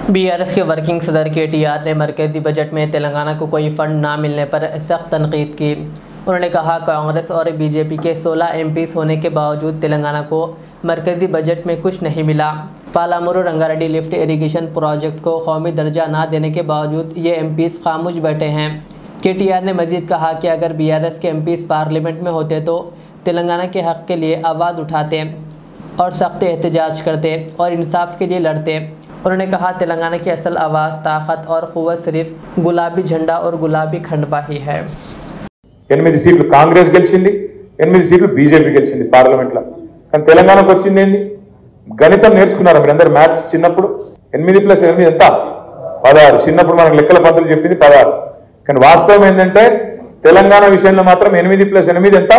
BRS के working सदर KTR ने मरकज़ी बजट में तेलंगाना को कोई फंड ना मिलने पर सख्त तनकीद की। उन्होंने कहा कांग्रेस और बीजेपी के 16 एमपीज़ होने के बावजूद तेलंगाना को मरकज़ी बजट में कुछ नहीं मिला। पालामुरु रंगारेड्डी लिफ्ट इरीगेशन प्रोजेक्ट को कौमी दर्जा ना देने के बावजूद ये एमपीज़ खामोश बैठे हैं। केटीआर ने मज़ीद कहा कि अगर बीआरएस के एमपीज़ पार्लियामेंट में होते तो तेलंगाना के हक़ के लिए आवाज़ उठाते और सख्त एहतजाज करते और इंसाफ के लिए लड़ते। उन्होंने कहा तेलंगाना की असल आवाज़, ताकत और क़ुव्वत सिर्फ गुलाबी झंडा और गुलाबी खंडवा ही है। 8 సీట్లు కాంగ్రెస్ గెలిచింది, 8 సీట్లు బీజేపీ గెలిచింది పార్లమెంట్లో. కానీ తెలంగాణకు వచ్చింది ఏంది? గణితం నేర్చుకున్నారు మీరందరూ మ్యాథ్స్ చిన్నప్పుడు. 8 + 8 ఎంత? 16. చిన్నప్పుడు మనకు లెక్కల పంతులు చెప్పింది 16. కానీ వాస్తవం ఏంటంటే తెలంగాణ విషయంలో మాత్రం 8 + 8 ఎంత?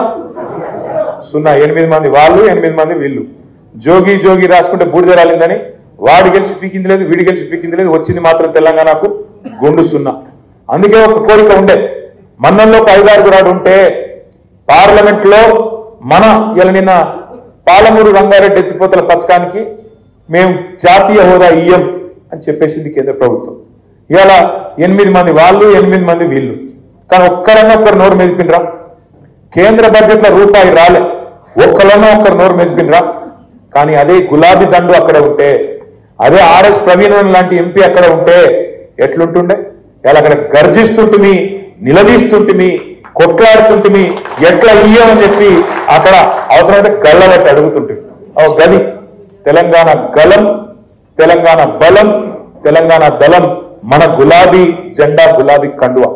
0. 8 మంది వాళ్ళు, 8 మంది వీళ్ళు. జోగి జోగి రాసుకుంటే బూడిద రాలిందని వాడి గెలిచి పీకింది లేదు, వీడి గెలిచి పీకింది లేదు, వచ్చింది మాత్రం తెలంగాణకు గుండు 0. అందుకే ఒక కోరిక ఉండే, మన్నంలో ఒక 5-6 రాడు ఉంటే పార్లమెంట్ లో మన ఇలా నిన్న పాలమూరు రంగారెడ్డి ఎత్తిపోతల పథకానికి మేము జాతీయ హోదా ఇయ్యం అని చెప్పేసింది కేంద్ర ప్రభుత్వం. ఇవాళ 8 మంది వాళ్ళు, 8 మంది వీళ్ళు. కానీ ఒక్కరు నోరు మెదిపినరా? కేంద్ర బడ్జెట్ లో రూపాయి రాలే, ఒక్కరు నోరు మెదిపినరా? కానీ అదే గులాబీ దండు అక్కడ ఉంటే, అదే ఆర్ఎస్ ప్రవీణ్ లాంటి ఎంపీ అక్కడ ఉంటే ఎట్లుంటుండే? ఇలా అక్కడ గర్జిస్తుంటిమి, నిలదీస్తుంటిమి, కొట్లాడుతుంటిమి, ఎట్లా ఇయ్యమని చెప్పి అక్కడ అవసరమైతే గల్లబట్టి అడుగుతుంటిమి. గది తెలంగాణ గలం, తెలంగాణ బలం, తెలంగాణ దళం, మన గులాబీ జెండా, గులాబీ కండువా.